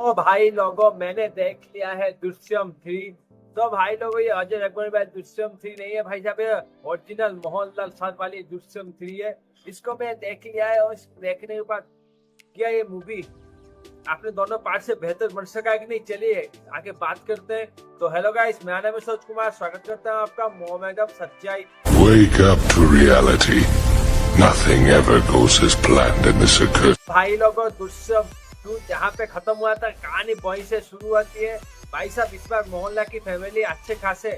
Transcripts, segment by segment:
तो भाई लोगों मैंने देख लिया है दृश्यम 3। तो भाई लोगों ये अजय देवगन भाई दृश्यम 3 नहीं है भाई साहब, ये ओरिजिनल मोहनलाल साथ वाली दृश्यम 3 है। इसको मैं देख लिया है और इसको देखने के बाद क्या ये मूवी आपने दोनों पार्ट से बेहतर बन सका है कि नहीं, चलिए आगे बात करते हैं। तो हेलो गाइस, मेरा नाम है सरोज कुमार, स्वागत करता हूँ आपका मोहम्मद सच्चाई। Wake up to reality. Nothing ever goes as planned in this occurs. भाई लोगों दृश्यम 2 जहाँ पे खत्म हुआ था, कहानी वहीं से शुरू होती है। भाई साहब इस बार मोहल्ला की फैमिली अच्छे खासे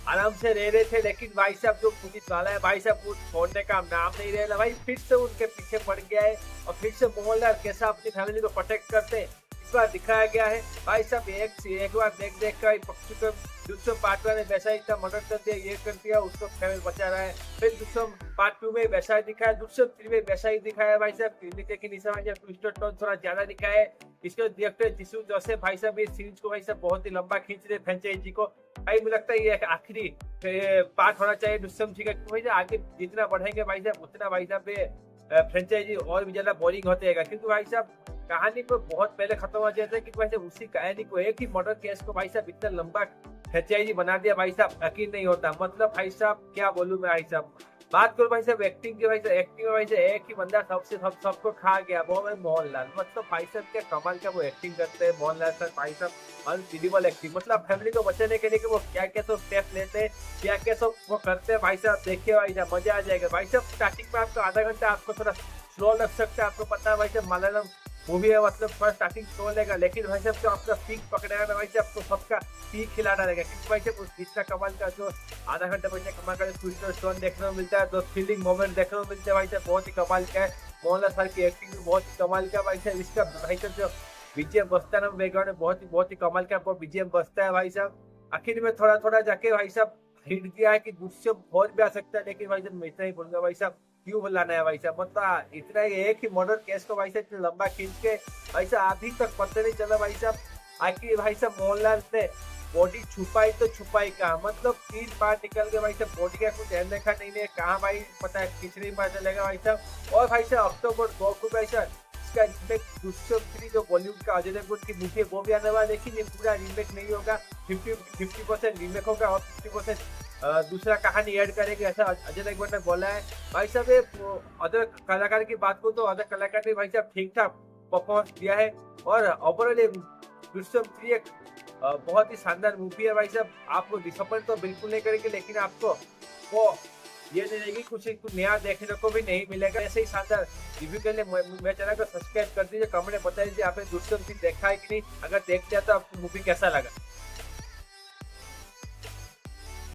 आराम से रह रहे थे, लेकिन भाई साहब जो पुलिस वाला है भाई साहब वो छोड़ने का नाम नहीं ले रहा। भाई फिर से उनके पीछे पड़ गया है और फिर से मोहल्ला कैसा अपनी फैमिली को प्रोटेक्ट करते हैं इस बार दिखाया गया है। भाई साहब एक बार देख कर पक्षी को दूसरे पार्ट में वैसा ही था, मर्डर कर दिया, ये कर दिया, उसको फैमिली बचा रहा है। फिर दूसरे पार्ट 2 में वैसा ही दिखाया, दूसरे 3 में वैसा ही दिखाया भाई साहब, लेकिन इस समय ट्विस्ट और टर्न थोड़ा ज्यादा दिखाया है। इसके डायरेक्टर जिसू जोसेफ भाई साहब इस सीरीज को भाई साहब बहुत ही लंबा खींच रहे फ्रेंचाइजी को। भाई मुझे लगता है ये आखिरी पार्ट होना चाहिए दृश्यम 3 का, भाई आगे जितना बढ़ेंगे भाई साहब उतना भाई साहब फ्रेंचाइजी और भी ज्यादा बोरिंग होते हैं, क्योंकि भाई साहब कहानी को बहुत पहले खत्म हो जाता है कि भाई साहब उसी कहानी को एक ही मर्डर केस को भाई साहब इतना लंबा फ्रेंचाइजी बना दिया भाई साहब, यकीन नहीं होता। मतलब भाई साहब क्या बोलूं मैं भाई साहब, बात करो भाई साहब एक्टिंग की, भाई साहब एक्टिंग में भाई साहब एक ही बंदा सबको खा गया, वो है मोहनलाल। मतलब भाई साहब क्या कमाल का वो एक्टिंग करते हैं मोहनलाल सर भाई साहब, अनबिलीवेबल एक्टिंग। मतलब फैमिली को बचाने के लिए वो क्या क्या सब स्टेप लेते हैं, क्या क्या सब वो करते हैं भाई साहब, देखिए भाई साहब मजा आ जाएगा। भाई साहब स्टार्टिंग में आपको आधा घंटा आपको थोड़ा स्लो लग सकता है, आपको पता है भाई साहब मलयालम मूवी है, मतलब फर्स्ट स्टार्टिंग स्लो लेगा, लेकिन भाई साहब जो आपका पीक पकड़ेगा ना भाई साहब आपको सबका पीक खिलाना रहेगा, क्योंकि भाई साहब उस इतना कमाल का जो आधा घंटा भाई साहब कमाल का ट्विस्ट और टर्न देखने को मिलता है, तो थ्रिलिंग मोमेंट देखने को मिलता है भाई साहब, बहुत ही कमाल का है। मोहनलाल सर की एक्टिंग भी बहुत ही कमाल का भाई साहब, इसका भाई साहब जो बीजीएम बजता है ना बैकग्राउंड में बहुत ही कमाल का बीजीएम बजता है भाई साहब। आखिर में थोड़ा थोड़ा जाके भाई साहब हिट दिया है कि दृश्यम बहुत भी आ सकता है, लेकिन भाई साहब मैं इतना ही बोलूंगा भाई साहब क्यों बुलाना है भाई साहब, मतलब इतना एक ही मर्डर केस को भाई साहब इतना लंबा खींच के भाई साहब अभी तक पता नहीं चला भाई साहब आखिर भाई साहब मोहनलाल ने बॉडी छुपाई तो छुपाई कहाँ, मतलब 3 पार्ट निकल गए भाई साहब, बॉडी का कुछ ध्यान देखा नहीं है कहाँ भाई, पता है किसी बार चलेगा भाई साहब। और भाई साहब अक्टूबर 2 को भाई साहब इसका रीमेक दृश्यम 3 जो बॉलीवुड का अजय देवगन की मूवी है वो भी आने वाला, लेकिन ये पूरा रीमेक नहीं होगा, 50% रीमेक होगा और 50% दूसरा कहानी ऐड करेंगे, ऐसा अजय देवगन ने बोला है। भाई साहब ये अदर कलाकार की बात करूं तो अदर कलाकार ने भाई साहब ठीक ठाक परफॉर्मेंस दिया है, और ओवरऑल ये दृश्यम 3 एक बहुत ही शानदार मूवी है भाई साहब, आपको डिसअपॉइंट तो बिल्कुल नहीं करेंगे, लेकिन आपको वो ये नहीं रहेगी कुछ नया देखने को भी नहीं मिलेगा। ऐसे ही शानदार रिव्यू के लिए मेरे चैनल को सब्सक्राइब कर दीजिए, कमेंट में बता दीजिए आपने दृश्यम 3 देखा है कि नहीं, अगर देख लिया तो आपको मूवी कैसा लगा।